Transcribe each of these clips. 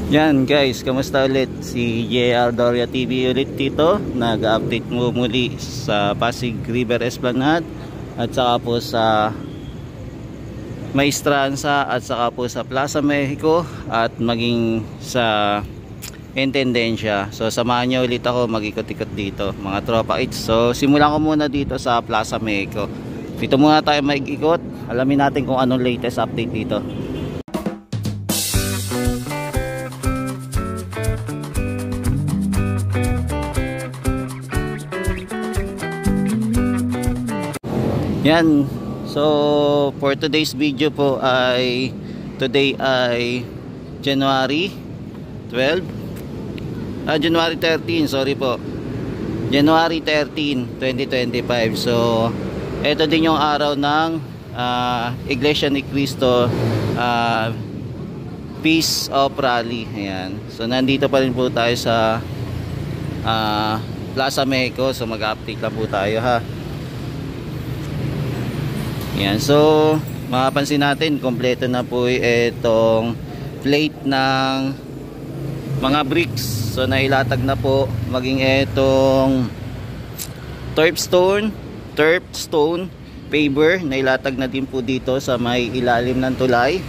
Yan guys, kamusta ulit? Si JR Doria TV ulit dito. Nag-update mo muli sa Pasig River Esplanade at saka po sa Maestranza at saka po sa Plaza Mexico at maging sa Intendencia. So samahan nyo ulit ako mag-ikot-ikot dito mga tropa its. So simulan ko muna dito sa Plaza Mexico. Dito muna tayo mag-ikot. Alamin natin kung anong latest update dito. Yan, so for today's video po ay today ay January 13, sorry po, January 13, 2025. So ito din yung araw ng Iglesia ni Cristo Peace of Rally. Ayan. So nandito pa rin po tayo sa Plaza Mexico. So mag-update lang po tayo ha. Yan, so mapapansin natin kompleto na po itong plate ng mga bricks. So nailatag na po, maging itong turf stone paver, nailatag na din po dito sa may ilalim ng tulay.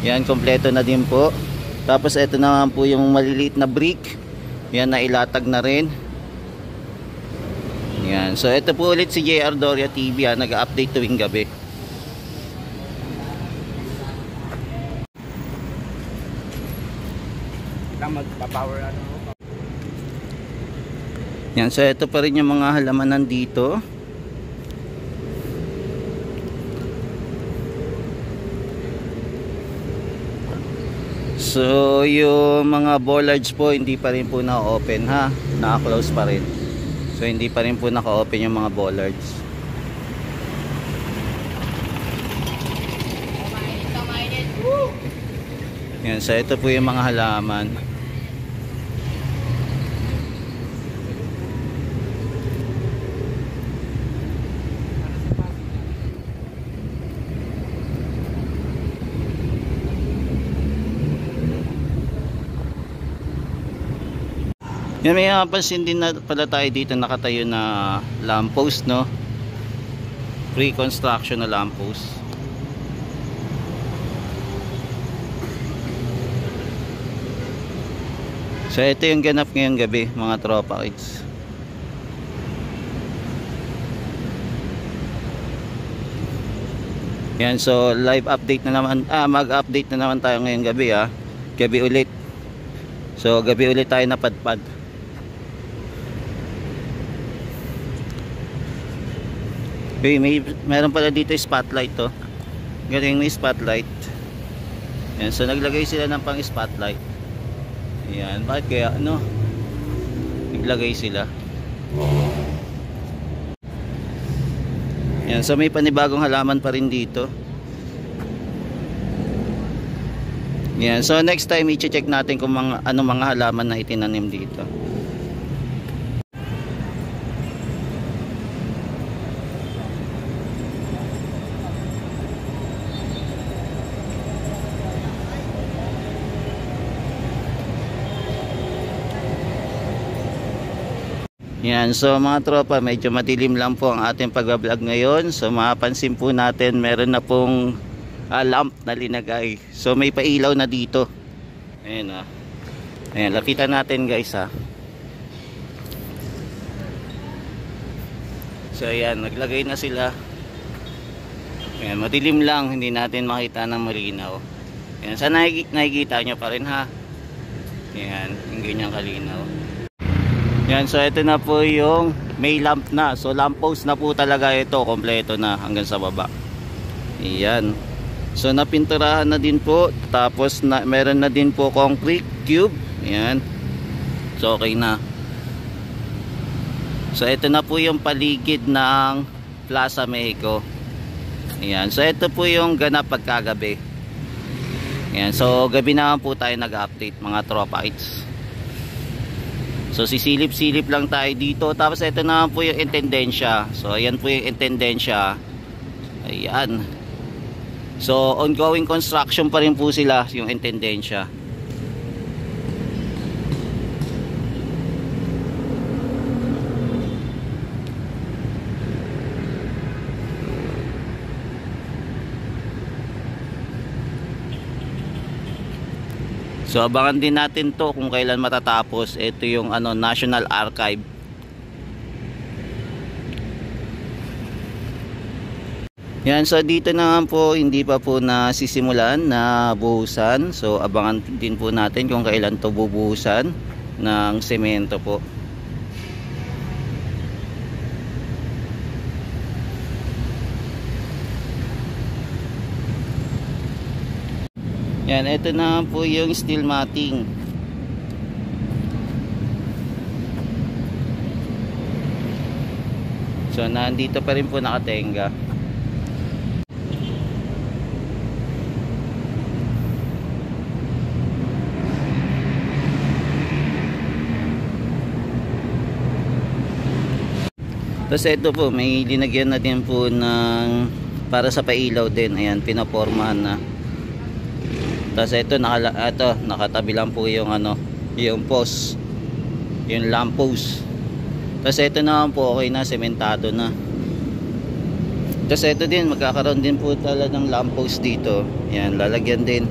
Yan, kompleto na din po. Tapos ito naman po yung maliliit na brick. Yan, nailatag na rin. Yan. So ito po ulit si JR Doria TV, nag-update tuwing gabi. Magpa-power ano. Yan, so ito pa rin yung mga halaman nandito. So yung mga bollards po hindi pa rin po na-open ha, naka-close pa rin. So hindi pa rin po naka-open yung mga bollards. Yan, so ito po yung mga halaman. Yan, may napansin din na pala tayo dito nakatayo na lamppost, no? Pre-construction na lamppost. So ito yung ganap ngayong gabi mga tropa kids. Yan, so live update na naman, mag-update na naman tayo ngayong gabi ha. Gabi ulit. So gabi ulit tayo napadpad. Okay, meron pala dito spotlight to. Galing may spotlight. Yan, so naglagay sila ng pang spotlight. Ayan, bakit kaya ano naglagay sila? Yan, so may panibagong halaman pa rin dito. Yan, so next time i-check natin kung anong mga halaman na itinanim dito. Yan, so mga tropa, medyo madilim lang po ang ating pag-vlog ngayon. So mapapansin po natin meron na pong lamp na linagay. So may pailaw na dito. Ayan Ayan, lapitan natin guys ha. So ayan, naglagay na sila. Ayan, madilim lang, hindi natin makita ng malinaw. Ayan, sana nakikita nyo pa rin ha. Ayan, yung ganyang kalinaw. Yan, so ito na po yung may lamp na. So lamp post na po talaga ito, kompleto na hanggang sa baba. Ayan. So napinturahan na din po. Tapos meron na din po concrete cube. Ayan. So okay na. So ito na po yung paligid ng Plaza Mexico. Ayan. So ito po yung ganap pagkagabi. Ayan. So gabi naman po tayo nag-update mga tropa kids. So sisilip-silip lang tayo dito. Tapos ito naman po yung Intendencia. So ayan po yung Intendencia. Ayan. So ongoing construction pa rin po sila, yung Intendencia. So abangan din natin to kung kailan matatapos. Ito yung ano, National Archive. Yan, so dito naman po hindi pa po nasisimulan na buhusan. So abangan din po natin kung kailan to bubuhusan ng semento po. Yan, ito na po yung steel matting. So nandito pa rin po nakatenga. Tapos ito po, may linagyan na din po ng para sa pailaw din. Ayan, pinapormahan na. Tapos ito, nakatabi lang po yung ano, yung post, yung lamp post. Tapos ito naman po, okay na, sementado na. Tapos ito din, magkakaroon din po talaga ng lamp post dito. Ayan, lalagyan din.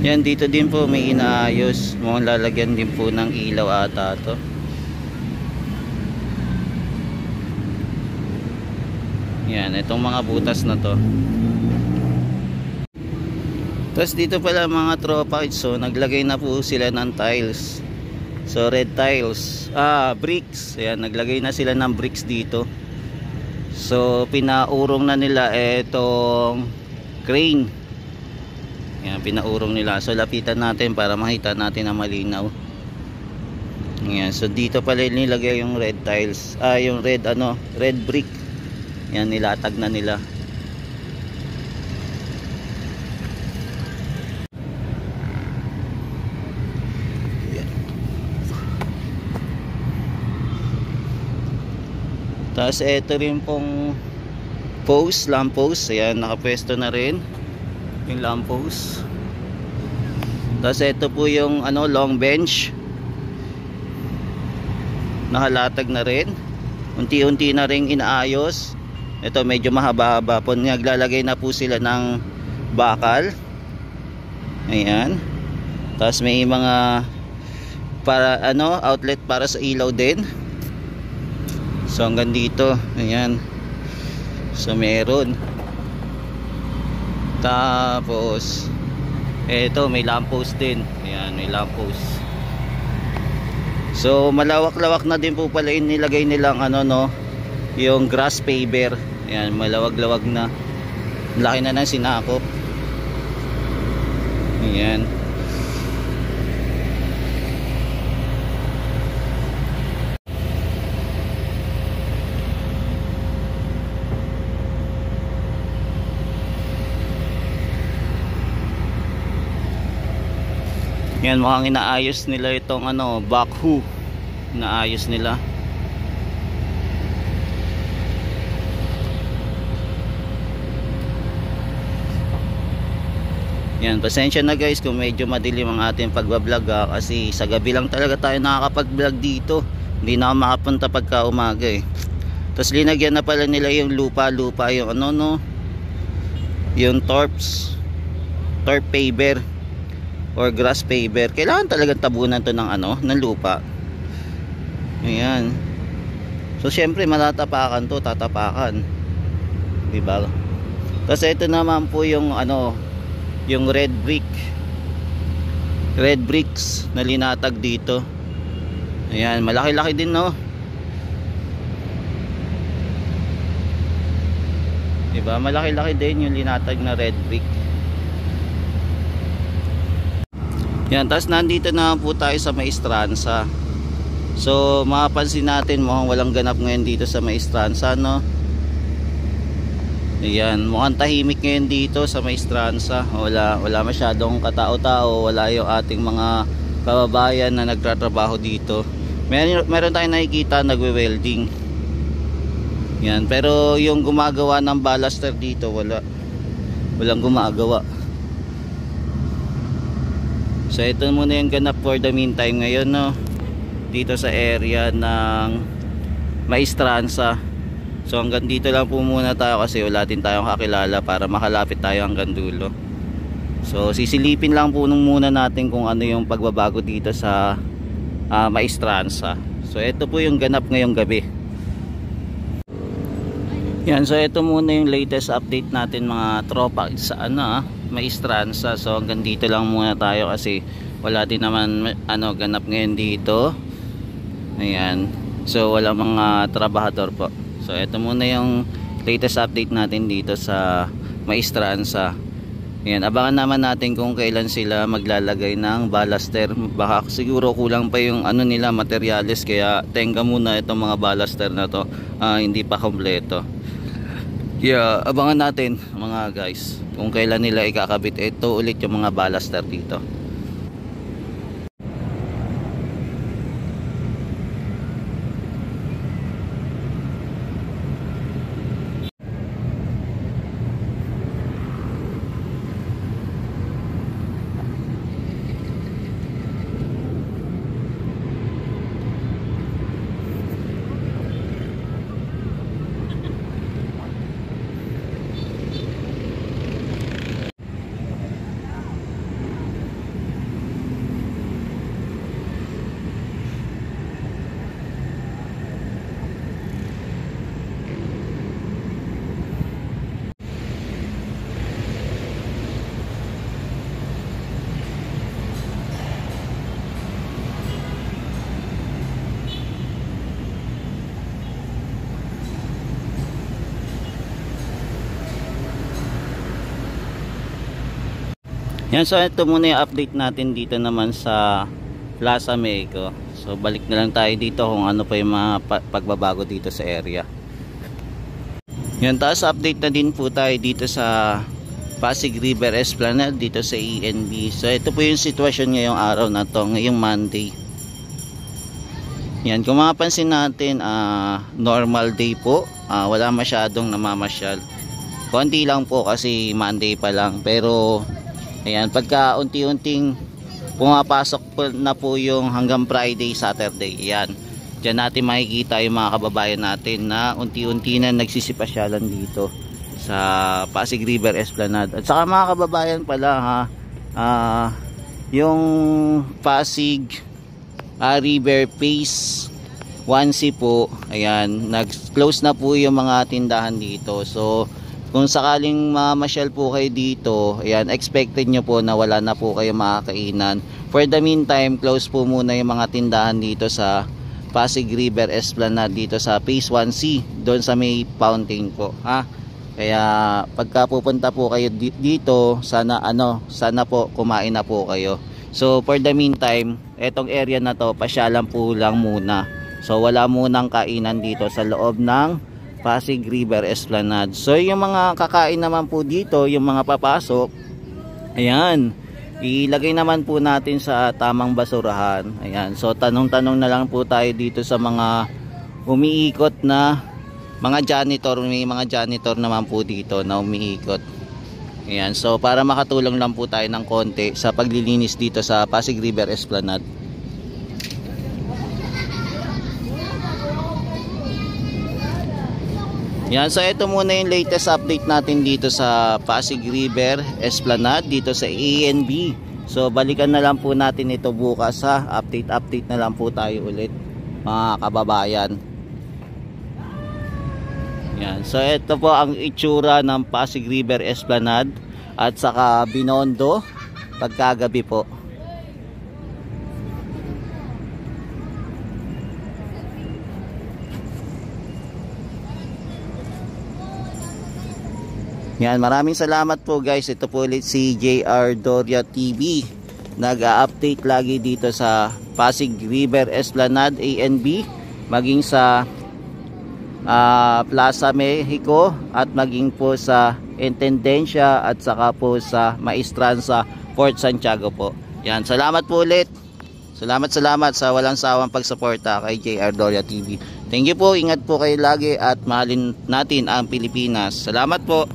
Yan, dito din po may inaayos. Mukhang lalagyan din po ng ilaw ata to. Yan, itong mga butas na to. Tapos dito pala mga tropa, so naglagay na po sila ng tiles. So red tiles, bricks. Ayan, naglagay na sila ng bricks dito. So pinaurong na nila itong crane. Ayan, pinaurong nila. So lapitan natin para makita natin na malinaw. Ayan, so dito pala nilagay yung red tiles, yung red red brick. Ayan, nilatag na nila. Tapos ito rin pong post, lamp post. Ayan, nakapwesto na rin yung lamp post. Tapos ito po yung long bench, nakalatag na rin, unti-unti na rin inaayos. Ito medyo mahaba-haba po, naglalagay na po sila ng bakal. Ayan, tapos may mga para outlet para sa ilaw din. So hanggang dito, ayan, so meron. Tapos eto may lamppost din. Ayan, may lamppost. So malawak-lawak na din po pala yung nilagay nilang yung grass paver. Ayan, malawag-lawag na. Laki na ng sinakop. Ayan. Yan, mukhang inaayos nila itong backhoe. Inaayos nila. Yan, pasensya na guys kung medyo madilim ang ating pagbablog kasi sa gabi lang talaga tayo nakakapag-vlog dito. Hindi na ako makapunta pagka umaga eh. Tapos linagyan na pala nila yung lupa-lupa, yung yung turf paver or grass paver. Kailangan talagang tabunan to ng lupa. Ayan. So syempre matatapakan to, tatapakan. Diba? Tapos ito naman po yung yung red brick. Red bricks na linatag dito. Ayan, malaki-laki din Diba? Malaki-laki din yung linatag na red brick. Yan, tapos nandito na po tayo sa Maestranza. So mapapansin natin mukhang walang ganap ngayon dito sa Maestranza, Ayan, mukhang tahimik ngayon dito sa Maestranza. Wala masyadong katao-tao, wala yung ating mga kababayan na nagtatrabaho dito. Meron tayong nakikita nagwe-welding. Yan, pero yung gumagawa ng baluster dito wala. walang gumagawa. So ito muna yung ganap for the meantime ngayon, no, dito sa area ng Maestranza. So hanggang dito lang po muna tayo kasi wala din tayong kakilala para makalapit tayo hanggang dulo. So sisilipin lang po muna natin kung ano yung pagbabago dito sa Maestranza. So ito po yung ganap ngayong gabi. Yan, so ito muna yung latest update natin mga tropa sa Maestranza. So hanggang dito lang muna tayo kasi wala din naman ganap ngayon dito. Ayan. So wala mga trabahador po. So ito muna yung latest update natin dito sa Maestranza. Ayan, abangan naman natin kung kailan sila maglalagay ng ballaster. Baka siguro kulang pa yung nila materyales, kaya tenga muna itong mga ballaster na to. Hindi pa kompleto. Yeah, abangan natin mga guys kung kailan nila ikakabit ito ulit yung mga ballaster dito. Yan, so ito muna yung update natin dito naman sa Plaza Mexico. So balik na lang tayo dito kung ano pa yung mga pagbabago dito sa area. Yan, taas update na din po tayo dito sa Pasig River Esplanade dito sa ENB. So ito po yung sitwasyon ngayong araw na to, ngayong Monday. Yan, kung mapapansin natin, normal day po. Wala masyadong namamasyal. Konti lang po kasi Monday pa lang, pero ayan, pagka unti-unting pumapasok na po yung hanggang Friday, Saturday, ayan, dyan natin makikita yung mga kababayan natin na unti-unti na nagsisipasyalan dito sa Pasig River Esplanade. At saka mga kababayan pala yung Pasig River Phase 1C po, ayan, nag-close na po yung mga tindahan dito. So kung sakaling mamasyal po kayo dito, ayan, expected nyo po na wala na po kayo makakainan. For the meantime, close po muna yung mga tindahan dito sa Pasig River Esplanade dito sa Phase 1C, doon sa may fountain po, ha. Kaya pagka pupunta po kayo dito, sana po kumain na po kayo. So for the meantime, etong area na to, pasyalan po lang muna. So wala munang kainan dito sa loob ng Pasig River Esplanade. So yung mga kakain naman po dito, yung mga papasok, ayan, ilagay naman po natin sa tamang basurahan. Ayan, so tanong-tanong na lang po tayo dito sa mga umiikot na mga janitor. May mga janitor naman po dito na umiikot. Ayan, so para makatulong lang po tayo ng konti sa paglilinis dito sa Pasig River Esplanade. Yan, so ito muna yung latest update natin dito sa Pasig River Esplanade dito sa ENB. So balikan na lang po natin ito bukas, ha. Update na lang po tayo ulit mga kababayan. Yan, so ito po ang itsura ng Pasig River Esplanade at saka Binondo pagkagabi po. Yan, maraming salamat po guys. Ito po ulit si JR Doria TV. Nag-update lagi dito sa Pasig River Esplanade ANB, maging sa Plaza Mexico at maging po sa Intendencia at saka po sa Maestranza, Port Santiago po. Yan, salamat po ulit. Salamat sa walang sawang pagsuporta kay JR Doria TV. Thank you po, ingat po kayo lagi at mahalin natin ang Pilipinas. Salamat po.